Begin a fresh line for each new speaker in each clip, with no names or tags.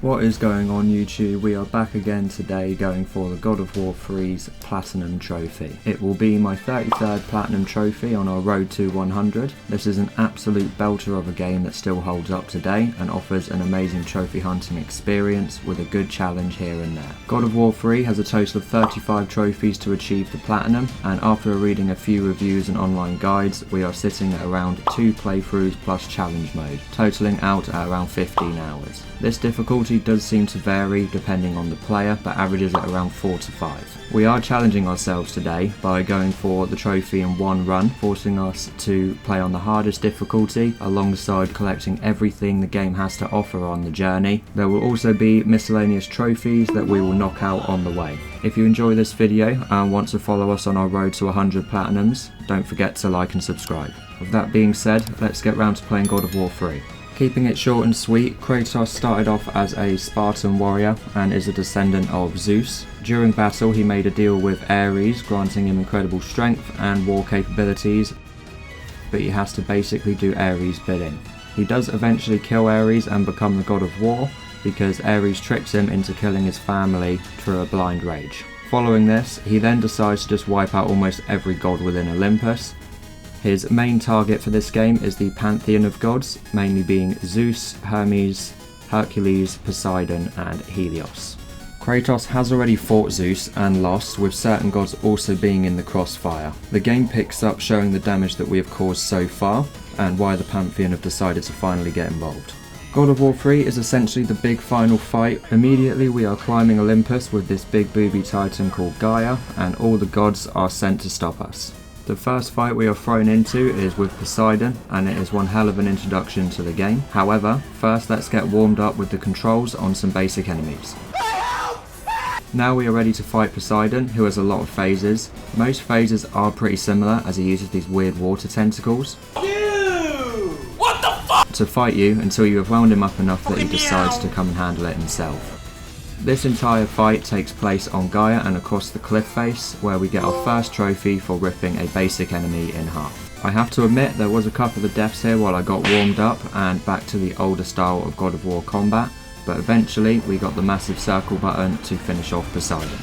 What is going on YouTube? We are back again today going for the God of War 3's Platinum Trophy. It will be my 33rd Platinum Trophy on our road to 100. This is an absolute belter of a game that still holds up today and offers an amazing trophy hunting experience with a good challenge here and there. God of War 3 has a total of 35 trophies to achieve the Platinum, and after reading a few reviews and online guides, we are sitting at around 2 playthroughs plus challenge mode, totaling out at around 15 hours. This difficulty does seem to vary depending on the player, but averages at around 4 to 5. We are challenging ourselves today by going for the trophy in one run, forcing us to play on the hardest difficulty alongside collecting everything the game has to offer on the journey. There will also be miscellaneous trophies that we will knock out on the way. If you enjoy this video and want to follow us on our road to 100 Platinums, don't forget to like and subscribe. With that being said, let's get round to playing God of War 3. Keeping it short and sweet, Kratos started off as a Spartan warrior and is a descendant of Zeus. During battle he made a deal with Ares, granting him incredible strength and war capabilities, but he has to basically do Ares' bidding. He does eventually kill Ares and become the God of War, because Ares tricks him into killing his family through a blind rage. Following this, he then decides to just wipe out almost every god within Olympus. His main target for this game is the pantheon of gods, mainly being Zeus, Hermes, Hercules, Poseidon and Helios. Kratos has already fought Zeus and lost, with certain gods also being in the crossfire. The game picks up showing the damage that we have caused so far, and why the pantheon have decided to finally get involved. God of War 3 is essentially the big final fight. Immediately we are climbing Olympus with this big booby titan called Gaia, and all the gods are sent to stop us. The first fight we are thrown into is with Poseidon, and it is one hell of an introduction to the game. However, first let's get warmed up with the controls on some basic enemies. Now we are ready to fight Poseidon, who has a lot of phases. Most phases are pretty similar, as he uses these weird water tentacles to fight you until you have wound him up enough that he decides to come and handle it himself. This entire fight takes place on Gaia and across the cliff face, where we get our first trophy for ripping a basic enemy in half. I have to admit there was a couple of deaths here while I got warmed up and back to the older style of God of War combat, but eventually we got the massive circle button to finish off Poseidon.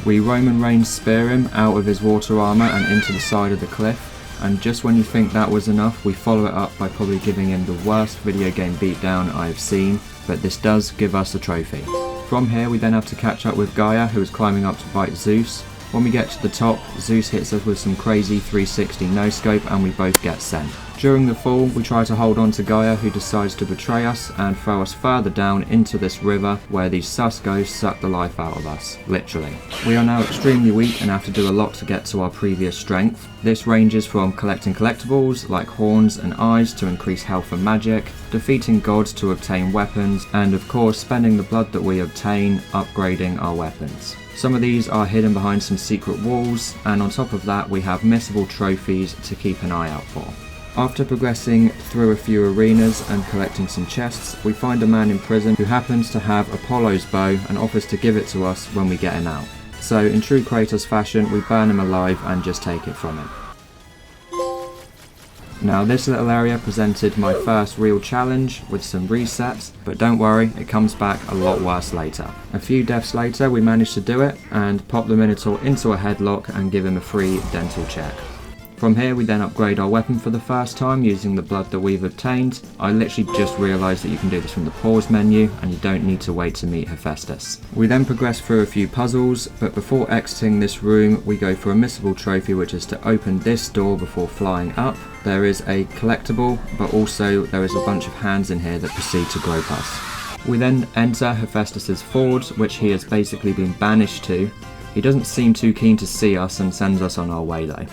We Roman Reigns spear him out of his water armour and into the side of the cliff, and just when you think that was enough, we follow it up by probably giving him the worst video game beatdown I have seen, but this does give us a trophy. From here we then have to catch up with Gaia, who is climbing up to fight Zeus. When we get to the top, Zeus hits us with some crazy 360 no-scope and we both get sent. During the fall, we try to hold on to Gaia, who decides to betray us and throw us further down into this river where these sus ghosts suck the life out of us, literally. We are now extremely weak and have to do a lot to get to our previous strength. This ranges from collecting collectibles like horns and eyes to increase health and magic, defeating gods to obtain weapons, and of course spending the blood that we obtain upgrading our weapons. Some of these are hidden behind some secret walls, and on top of that we have missable trophies to keep an eye out for. After progressing through a few arenas and collecting some chests, we find a man in prison who happens to have Apollo's bow and offers to give it to us when we get him out. So in true Kratos fashion, we burn him alive and just take it from him. Now this little area presented my first real challenge with some resets, but don't worry, it comes back a lot worse later. A few deaths later we managed to do it and pop the Minotaur into a headlock and give him a free dental check. From here we then upgrade our weapon for the first time using the blood that we've obtained. I literally just realised that you can do this from the pause menu and you don't need to wait to meet Hephaestus. We then progress through a few puzzles, but before exiting this room we go for a missable trophy, which is to open this door before flying up. There is a collectible, but also there is a bunch of hands in here that proceed to grope us. We then enter Hephaestus's forge, which he has basically been banished to. He doesn't seem too keen to see us and sends us on our way though.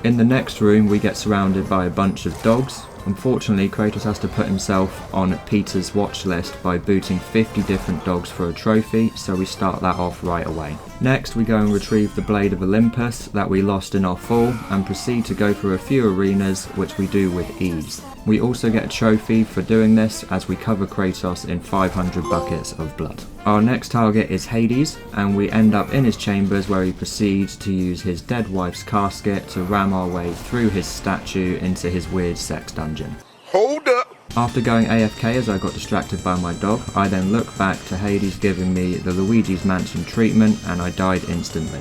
In the next room we get surrounded by a bunch of dogs. Unfortunately, Kratos has to put himself on Peter's watch list by booting 50 different dogs for a trophy, so we start that off right away. Next we go and retrieve the Blade of Olympus that we lost in our fall and proceed to go through a few arenas, which we do with ease. We also get a trophy for doing this as we cover Kratos in 500 buckets of blood. Our next target is Hades, and we end up in his chambers where he proceeds to use his dead wife's casket to ram our way through his statue into his weird sex dungeon.
Hold up!
After going AFK as I got distracted by my dog, I then look back to Hades giving me the Luigi's Mansion treatment and I died instantly.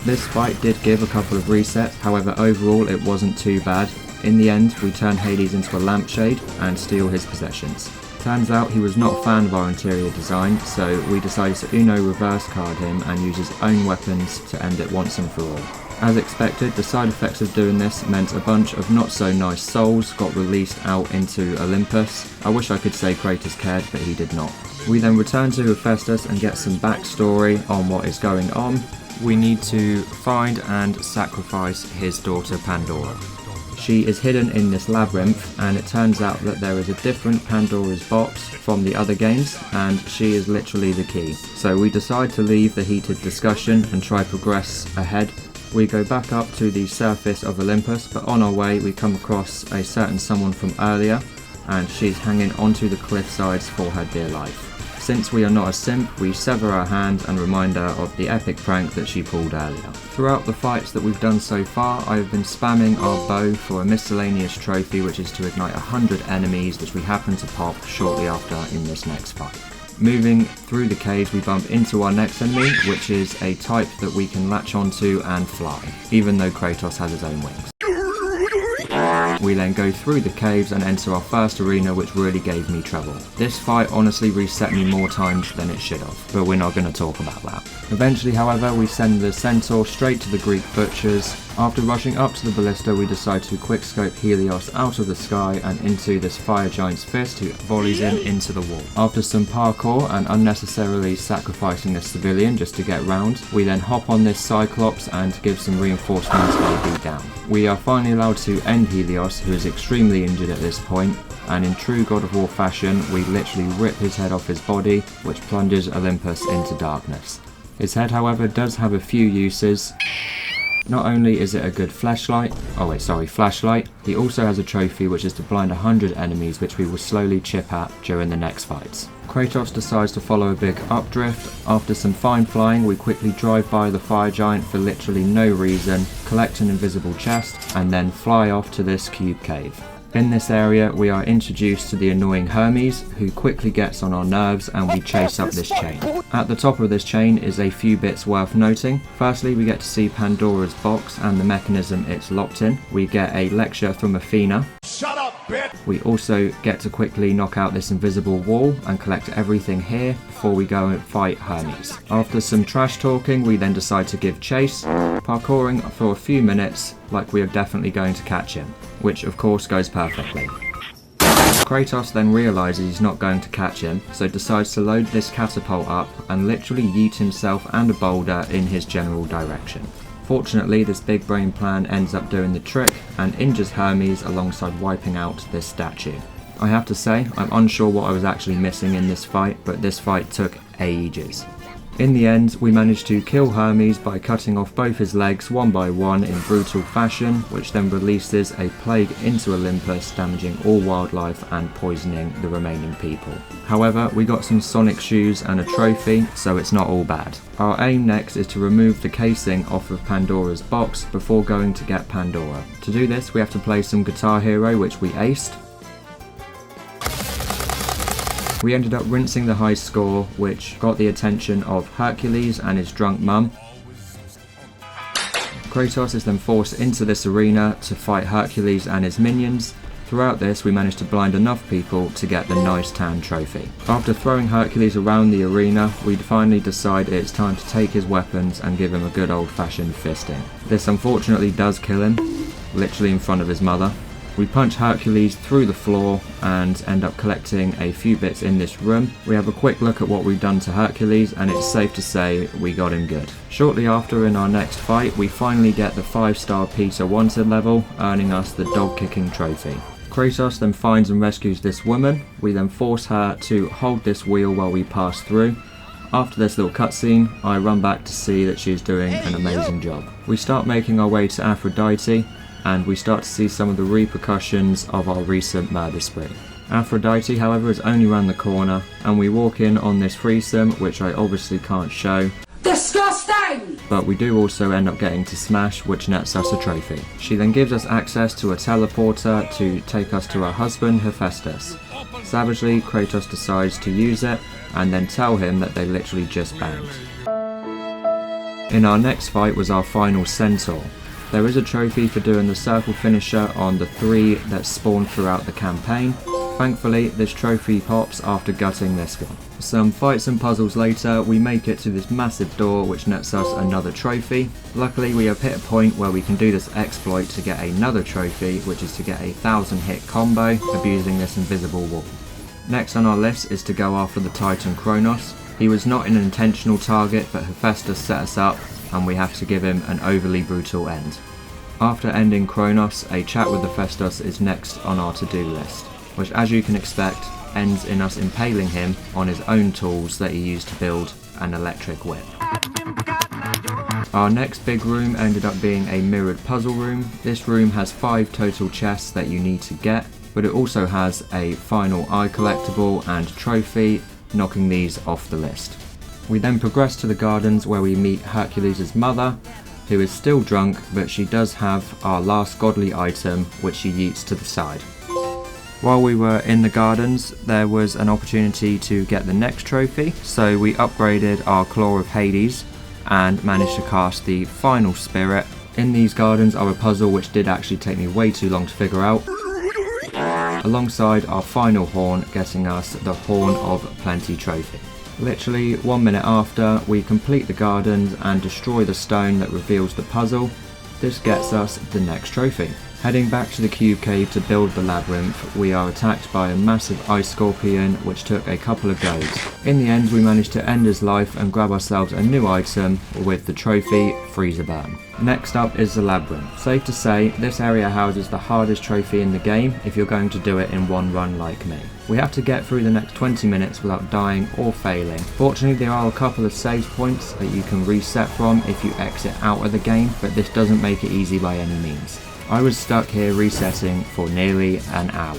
This fight did give a couple of resets, however overall it wasn't too bad. In the end, we turn Hades into a lampshade and steal his possessions. Turns out he was not a fan of our interior design, so we decided to Uno reverse card him and use his own weapons to end it once and for all. As expected, the side effects of doing this meant a bunch of not so nice souls got released out into Olympus. I wish I could say Kratos cared, but he did not. We then return to Hephaestus and get some backstory on what is going on. We need to find and sacrifice his daughter Pandora. She is hidden in this labyrinth, and it turns out that there is a different Pandora's box from the other games, and she is literally the key. So we decide to leave the heated discussion and try progress ahead. We go back up to the surface of Olympus, but on our way we come across a certain someone from earlier, and she's hanging onto the cliff sides for her dear life. Since we are not a simp, we sever her hand and remind her of the epic prank that she pulled earlier. Throughout the fights that we've done so far, I have been spamming our bow for a miscellaneous trophy, which is to ignite 100 enemies, which we happen to pop shortly after in this next fight. Moving through the caves, we bump into our next enemy, which is a type that we can latch onto and fly, even though Kratos has his own wings. We then go through the caves and enter our first arena, which really gave me trouble. This fight honestly reset me more times than it should have, but we're not going to talk about that. Eventually, however, we send the centaur straight to the Greek butchers. After rushing up to the ballista, we decide to quickscope Helios out of the sky and into this fire giant's fist, who volleys him into the wall. After some parkour and unnecessarily sacrificing a civilian just to get round, we then hop on this Cyclops and give some reinforcements a beat down. We are finally allowed to end Helios, who is extremely injured at this point, and in true God of War fashion, we literally rip his head off his body, which plunges Olympus into darkness. His head, however, does have a few uses. Not only is it a good flashlight, he also has a trophy which is to blind 100 enemies, which we will slowly chip at during the next fights. Kratos decides to follow a big updrift. After some fine flying, we quickly drive by the fire giant for literally no reason, collect an invisible chest, and then fly off to this cube cave. In this area, we are introduced to the annoying Hermes, who quickly gets on our nerves, and we chase up this chain. At the top of this chain is a few bits worth noting. Firstly, we get to see Pandora's box and the mechanism it's locked in. We get a lecture from Athena. Shut up, bitch! We also get to quickly knock out this invisible wall and collect everything here before we go and fight Hermes. After some trash talking, we then decide to give chase, parkouring for a few minutes like we are definitely going to catch him, which of course goes perfectly. Kratos then realises he's not going to catch him, so decides to load this catapult up and literally yeet himself and a boulder in his general direction. Fortunately, this big brain plan ends up doing the trick and injures Hermes alongside wiping out this statue. I have to say, I'm unsure what I was actually missing in this fight, but this fight took ages. In the end, we managed to kill Hermes by cutting off both his legs one by one in brutal fashion, which then releases a plague into Olympus, damaging all wildlife and poisoning the remaining people. However, we got some Sonic shoes and a trophy, so it's not all bad. Our aim next is to remove the casing off of Pandora's box before going to get Pandora. To do this, we have to play some Guitar Hero, which we aced. We ended up rinsing the high score, which got the attention of Hercules and his drunk mum. Kratos is then forced into this arena to fight Hercules and his minions. Throughout this, we managed to blind enough people to get the nice tan trophy. After throwing Hercules around the arena, we finally decide it's time to take his weapons and give him a good old-fashioned fisting. This unfortunately does kill him, literally in front of his mother. We punch Hercules through the floor and end up collecting a few bits in this room. We have a quick look at what we've done to Hercules, and it's safe to say we got him good. Shortly after, in our next fight, we finally get the 5-star Peter Wanted level, earning us the dog-kicking trophy. Kratos then finds and rescues this woman. We then force her to hold this wheel while we pass through. After this little cutscene, I run back to see that she's doing an amazing job. We start making our way to Aphrodite, and we start to see some of the repercussions of our recent murder spree. Aphrodite, however, is only around the corner, and we walk in on this threesome, which I obviously can't show.
They're disgusting!
But we do also end up getting to Smash, which nets us a trophy. She then gives us access to a teleporter to take us to her husband, Hephaestus. Savagely, Kratos decides to use it and then tell him that they literally just banged. In our next fight was our final Centaur. There is a trophy for doing the circle finisher on the 3 that spawn throughout the campaign. Thankfully, this trophy pops after gutting this one. Some fights and puzzles later, we make it to this massive door which nets us another trophy. Luckily, we have hit a point where we can do this exploit to get another trophy, which is to get a 1000 hit combo, abusing this invisible wall. Next on our list is to go after the Titan Kronos. He was not an intentional target, but Hephaestus set us up, and we have to give him an overly brutal end. After ending Kronos, a chat with Hephaestus is next on our to-do list, which, as you can expect, ends in us impaling him on his own tools that he used to build an electric whip. Our next big room ended up being a mirrored puzzle room. This room has 5 total chests that you need to get, but it also has a final eye collectible and trophy, knocking these off the list. We then progress to the gardens where we meet Hercules' mother, who is still drunk, but she does have our last godly item, which she yeets to the side. While we were in the gardens, there was an opportunity to get the next trophy, so we upgraded our Claw of Hades and managed to cast the final spirit. In these gardens are a puzzle which did actually take me way too long to figure out, alongside our final horn getting us the Horn of Plenty trophy. Literally 1 minute after, we complete the gardens and destroy the stone that reveals the puzzle. This gets us the next trophy. Heading back to the Cube Cave to build the labyrinth, we are attacked by a massive ice scorpion which took a couple of goes. In the end, we managed to end his life and grab ourselves a new item with the trophy Freezer Burn. Next up is the labyrinth. Safe to say, this area houses the hardest trophy in the game if you're going to do it in one run like me. We have to get through the next 20 minutes without dying or failing. Fortunately, there are a couple of save points that you can reset from if you exit out of the game, but this doesn't make it easy by any means. I was stuck here resetting for nearly an hour.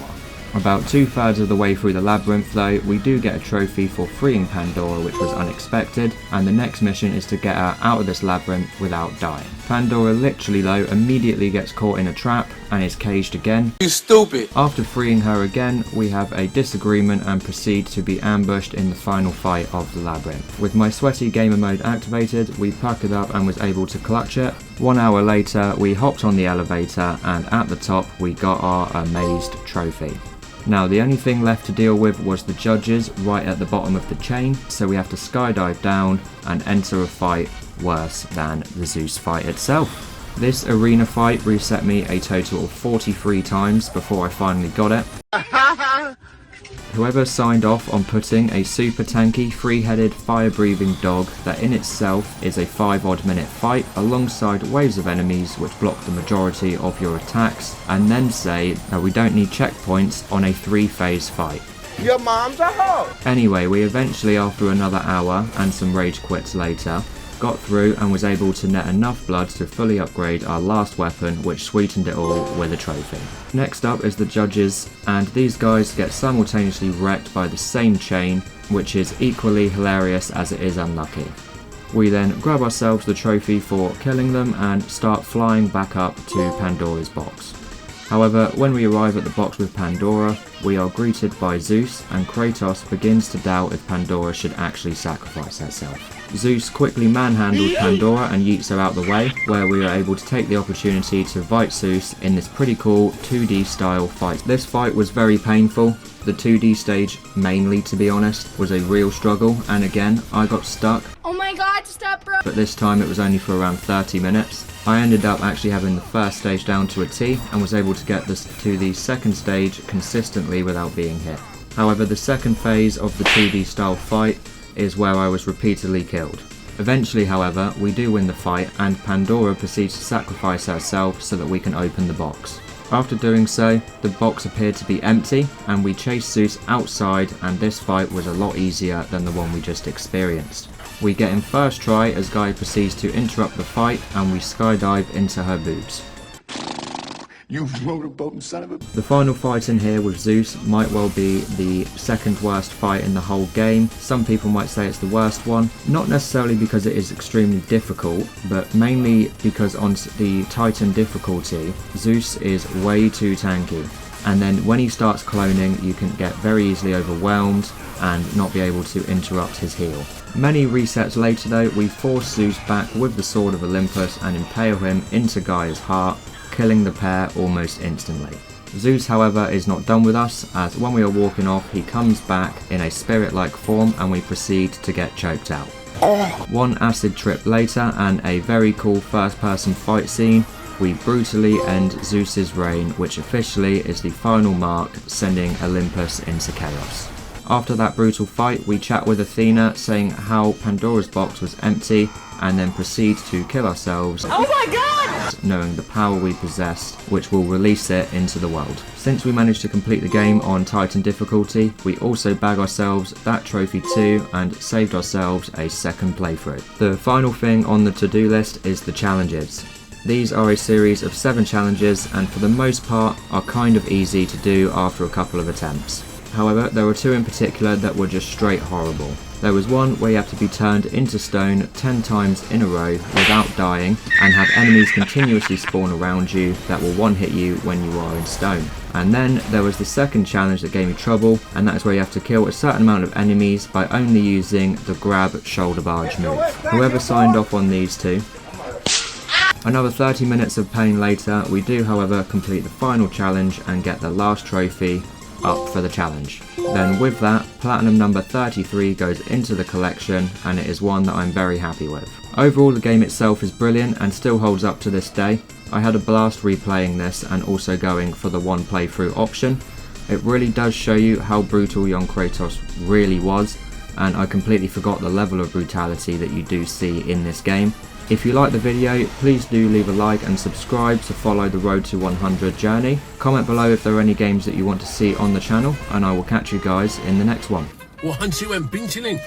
About 2/3 of the way through the labyrinth though, we do get a trophy for freeing Pandora, which was unexpected, and the next mission is to get her out of this labyrinth without dying. Pandora literally though immediately gets caught in a trap and is caged again.
You stupid!
After freeing her again, we have a disagreement and proceed to be ambushed in the final fight of the labyrinth. With my sweaty gamer mode activated, we puckered up and was able to clutch it. 1 hour later, we hopped on the elevator and at the top we got our amazed trophy. Now the only thing left to deal with was the judges right at the bottom of the chain, so we have to skydive down and enter a fight worse than the Zeus fight itself. This arena fight reset me a total of 43 times before I finally got it. Whoever signed off on putting a super tanky, 3-headed, fire-breathing dog that in itself is a 5-odd minute fight alongside waves of enemies which block the majority of your attacks, and then say that we don't need checkpoints on a 3-phase fight.
Your mom's a hoe!
Anyway, we eventually, after another hour and some rage quits later, got through and was able to net enough blood to fully upgrade our last weapon, which sweetened it all with a trophy. Next up is the judges, and these guys get simultaneously wrecked by the same chain, which is equally hilarious as it is unlucky. We then grab ourselves the trophy for killing them and start flying back up to Pandora's box. However, when we arrive at the box with Pandora, we are greeted by Zeus, and Kratos begins to doubt if Pandora should actually sacrifice herself. Zeus quickly manhandled Pandora and yeets her out the way, where we are able to take the opportunity to fight Zeus in this pretty cool 2D style fight. This fight was very painful. The 2D stage, mainly to be honest, was a real struggle, and again, I got stuck.
Oh my god, stop, bro!
But this time it was only for around 30 minutes. I ended up actually having the first stage down to a T and was able to get this to the second stage consistently without being hit. However, the second phase of the 2D style fight is where I was repeatedly killed. Eventually, however, we do win the fight and Pandora proceeds to sacrifice herself so that we can open the box. After doing so, the box appeared to be empty and we chased Zeus outside, and this fight was a lot easier than the one we just experienced. We get him first try as Guy proceeds to interrupt the fight and we skydive into her boobs.
You motorboating son of a...
The final fight in here with Zeus might well be the second worst fight in the whole game. Some people might say it's the worst one, not necessarily because it is extremely difficult, but mainly because on the Titan difficulty, Zeus is way too tanky. And then when he starts cloning, you can get very easily overwhelmed and not be able to interrupt his heal. Many resets later though, we force Zeus back with the Sword of Olympus and impale him into Gaia's heart, killing the pair almost instantly. Zeus however is not done with us, as when we are walking off he comes back in a spirit-like form and we proceed to get choked out. One acid trip later and a very cool first-person fight scene, we brutally end Zeus's reign, which officially is the final mark, sending Olympus into chaos. After that brutal fight, we chat with Athena saying how Pandora's box was empty and then proceed to kill ourselves. Oh my god! Knowing the power we possessed, which will release it into the world. Since we managed to complete the game on Titan difficulty, we also bag ourselves that trophy too and saved ourselves a second playthrough. The final thing on the to-do list is the challenges. These are a series of 7 challenges and for the most part are kind of easy to do after a couple of attempts. However, there were 2 in particular that were just straight horrible. There was one where you have to be turned into stone 10 times in a row without dying and have enemies continuously spawn around you that will one-hit you when you are in stone. And then there was the second challenge that gave me trouble, and that is where you have to kill a certain amount of enemies by only using the grab shoulder barge move. Whoever signed off on these 2. Another 30 minutes of pain later, we do however complete the final challenge and get the last trophy up for the challenge. Then with that, platinum number 33 goes into the collection and it is one that I'm very happy with. Overall the game itself is brilliant and still holds up to this day. I had a blast replaying this and also going for the one playthrough option. It really does show you how brutal young Kratos really was, and I completely forgot the level of brutality that you do see in this game. If you like the video, please do leave a like and subscribe to follow the Road to 100 journey. Comment below if there are any games that you want to see on the channel, and I will catch you guys in the next one.
我很喜欢冰淇淋。